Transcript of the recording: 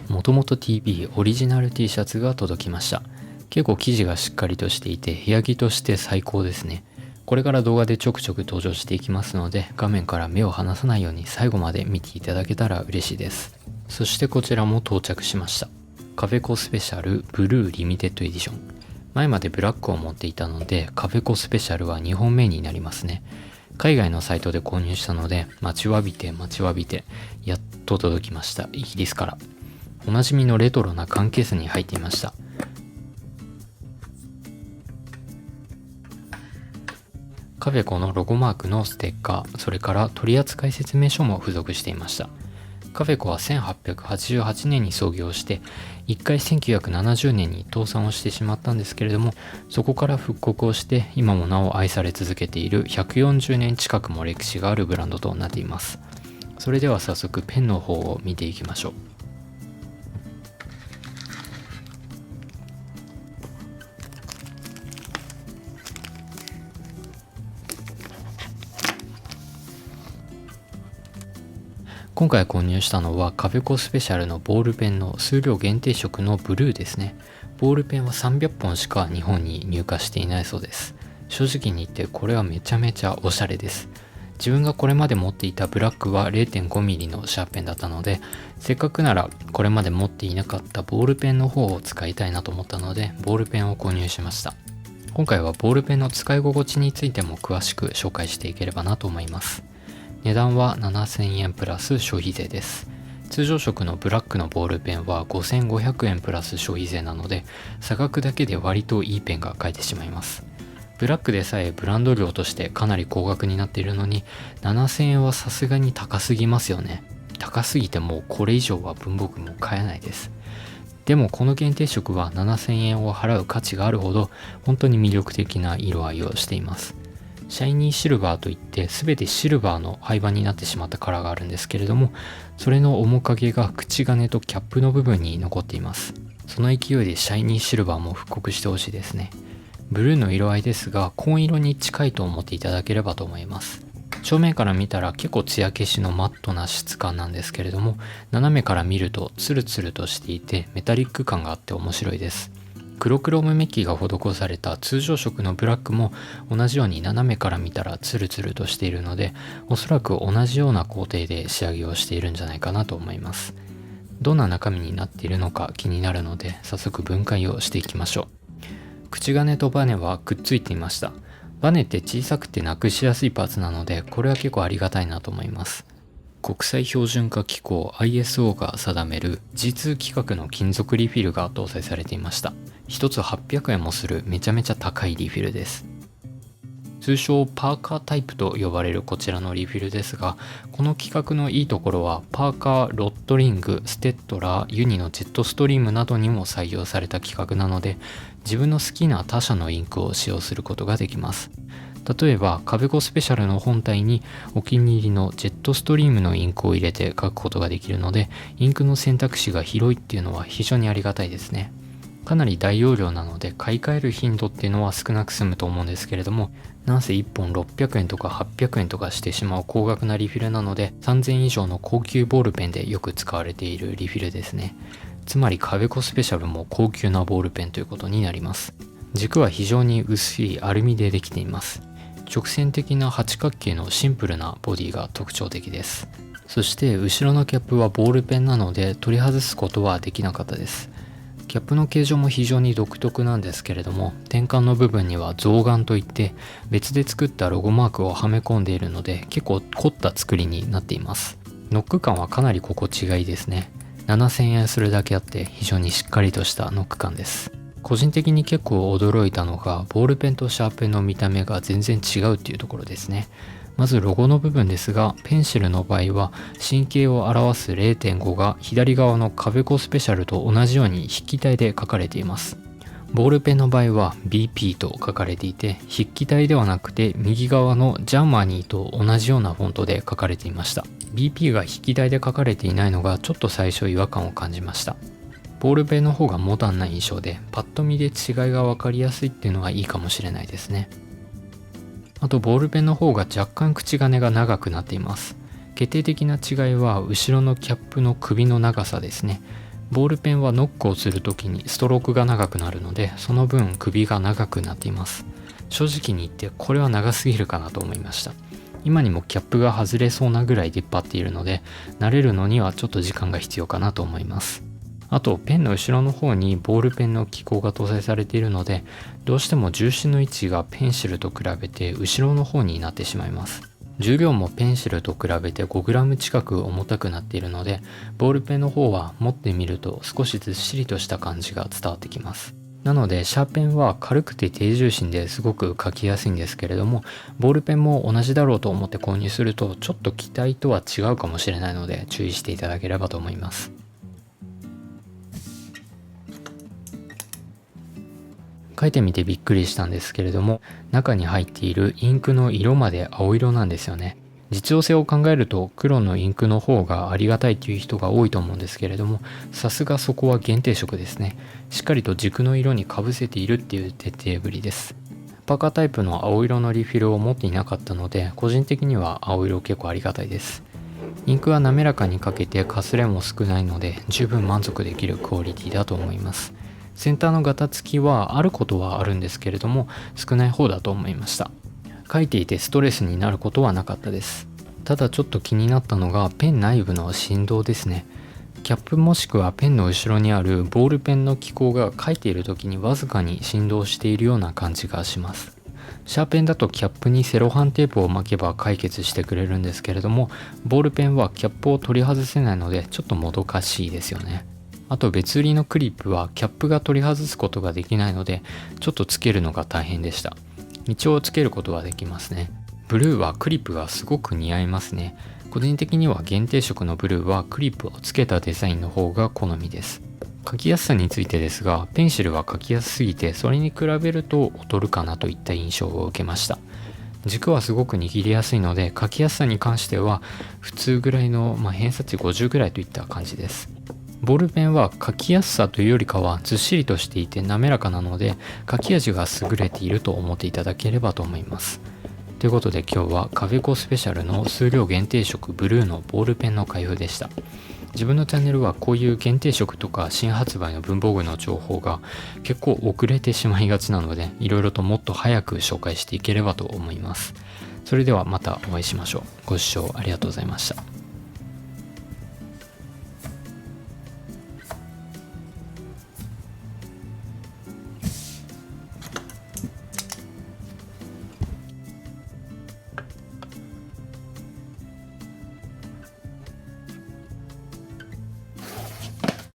もともと TV オリジナル T シャツが届きました。結構生地がしっかりとしていて部屋着として最高ですね。これから動画でちょくちょく登場していきますので、画面から目を離さないように最後まで見ていただけたら嬉しいです。そしてこちらも到着しました。カフェコスペシャルブルーリミテッドエディション。前までブラックを持っていたので、カフェコスペシャルは2本目になりますね。海外のサイトで購入したので、待ちわびてやっと届きました。イギリスから。おなじみのレトロな缶ケースに入っていました。カフェコのロゴマークのステッカー、それから取扱説明書も付属していました。カフェコは1888年に創業して、一回1970年に倒産をしてしまったんですけれども、そこから復刻をして今もなお愛され続けている140年近くも歴史があるブランドとなっています。それでは早速ペンの方を見ていきましょう。今回購入したのはカフェコスペシャルのボールペンの数量限定色のブルーですね。ボールペンは300本しか日本に入荷していないそうです。正直に言ってこれはめちゃめちゃおしゃれです。自分がこれまで持っていたブラックは 0.5mm のシャーペンだったので、せっかくならこれまで持っていなかったボールペンの方を使いたいなと思ったので、ボールペンを購入しました。今回はボールペンの使い心地についても詳しく紹介していければなと思います。値段は7000円プラス消費税です。通常色のブラックのボールペンは5500円プラス消費税なので、差額だけで割といいペンが買えてしまいます。ブラックでさえブランド料としてかなり高額になっているのに、7000円はさすがに高すぎますよね。高すぎてもうこれ以上は文房具も買えないです。でもこの限定色は7000円を払う価値があるほど本当に魅力的な色合いをしています。シャイニーシルバーといって全てシルバーの廃盤になってしまったカラーがあるんですけれども、それの面影が口金とキャップの部分に残っています。その勢いでシャイニーシルバーも復刻してほしいですね。ブルーの色合いですが紺色に近いと思っていただければと思います。正面から見たら結構艶消しのマットな質感なんですけれども、斜めから見るとツルツルとしていてメタリック感があって面白いです。黒クロムメッキが施された通常色のブラックも同じように斜めから見たらツルツルとしているので、おそらく同じような工程で仕上げをしているんじゃないかなと思います。どんな中身になっているのか気になるので早速分解をしていきましょう。口金とバネはくっついていました。バネって小さくてなくしやすいパーツなので、これは結構ありがたいなと思います。国際標準化機構 ISO が定める G2 規格の金属リフィルが搭載されていました。一つ800円もするめちゃめちゃ高いリフィルです。通称パーカータイプと呼ばれるこちらのリフィルですが、この規格のいいところはパーカー、ロットリング、ステッドラー、ユニのジェットストリームなどにも採用された規格なので、自分の好きな他社のインクを使用することができます。例えばカフェコスペシャルの本体にお気に入りのジェットストリームのインクを入れて書くことができるので、インクの選択肢が広いっていうのは非常にありがたいですね。かなり大容量なので買い替える頻度っていうのは少なく済むと思うんですけれども、なんせ1本600円とか800円とかしてしまう高額なリフィルなので、3000円以上の高級ボールペンでよく使われているリフィルですね。つまりカフェコスペシャルも高級なボールペンということになります。軸は非常に薄いアルミでできています。直線的な八角形のシンプルなボディが特徴的です。そして後ろのキャップはボールペンなので取り外すことはできなかったです。キャップの形状も非常に独特なんですけれども、転換の部分には象眼といって別で作ったロゴマークをはめ込んでいるので、結構凝った作りになっています。ノック感はかなり心地がいいですね。7000円するだけあって非常にしっかりとしたノック感です。個人的に結構驚いたのが、ボールペンとシャーペンの見た目が全然違うっていうところですね。まずロゴの部分ですが、ペンシルの場合は神経を表す 0.5 が左側のカフェコスペシャルと同じように筆記体で書かれています。ボールペンの場合は BP と書かれていて、筆記体ではなくて右側のジャーマニーと同じようなフォントで書かれていました。BP が筆記体で書かれていないのがちょっと最初違和感を感じました。ボールペンの方がモダンな印象で、パッと見で違いが分かりやすいっていうのがいいかもしれないですね。あとボールペンの方が若干口金が長くなっています。決定的な違いは後ろのキャップの首の長さですね。ボールペンはノックをするときにストロークが長くなるので、その分首が長くなっています。正直に言ってこれは長すぎるかなと思いました。今にもキャップが外れそうなぐらい出っ張っているので、慣れるのにはちょっと時間が必要かなと思います。あとペンの後ろの方にボールペンの機構が搭載されているので、どうしても重心の位置がペンシルと比べて後ろの方になってしまいます。重量もペンシルと比べて 5g 近く重たくなっているので、ボールペンの方は持ってみると少しずっしりとした感じが伝わってきます。なのでシャーペンは軽くて低重心ですごく書きやすいんですけれども、ボールペンも同じだろうと思って購入するとちょっと期待とは違うかもしれないので注意していただければと思います。書いてみてびっくりしたんですけれども、中に入っているインクの色まで青色なんですよね。実用性を考えると黒のインクの方がありがたいという人が多いと思うんですけれども、さすがそこは限定色ですね。しっかりと軸の色にかぶせているっていう徹底ぶりです。パーカータイプの青色のリフィルを持っていなかったので、個人的には青色結構ありがたいです。インクは滑らかにかけてかすれも少ないので十分満足できるクオリティだと思います。センターのガタつきはあることはあるんですけれども、少ない方だと思いました。書いていてストレスになることはなかったです。ただちょっと気になったのがペン内部の振動ですね。キャップもしくはペンの後ろにあるボールペンの機構が書いている時にわずかに振動しているような感じがします。シャーペンだとキャップにセロハンテープを巻けば解決してくれるんですけれども、ボールペンはキャップを取り外せないのでちょっともどかしいですよね。あと別売りのクリップはキャップが取り外すことができないので、ちょっとつけるのが大変でした。一応つけることはできますね。ブルーはクリップがすごく似合いますね。個人的には限定色のブルーはクリップをつけたデザインの方が好みです。書きやすさについてですが、ペンシルは書きやすすぎてそれに比べると劣るかなといった印象を受けました。軸はすごく握りやすいので、書きやすさに関しては普通ぐらいの、偏差値50ぐらいといった感じです。ボールペンは書きやすさというよりかはずっしりとしていて滑らかなので、書き味が優れていると思っていただければと思います。ということで今日はカフェコスペシャルの数量限定色ブルーのボールペンの開封でした。自分のチャンネルはこういう限定色とか新発売の文房具の情報が結構遅れてしまいがちなので、いろいろともっと早く紹介していければと思います。それではまたお会いしましょう。ご視聴ありがとうございました。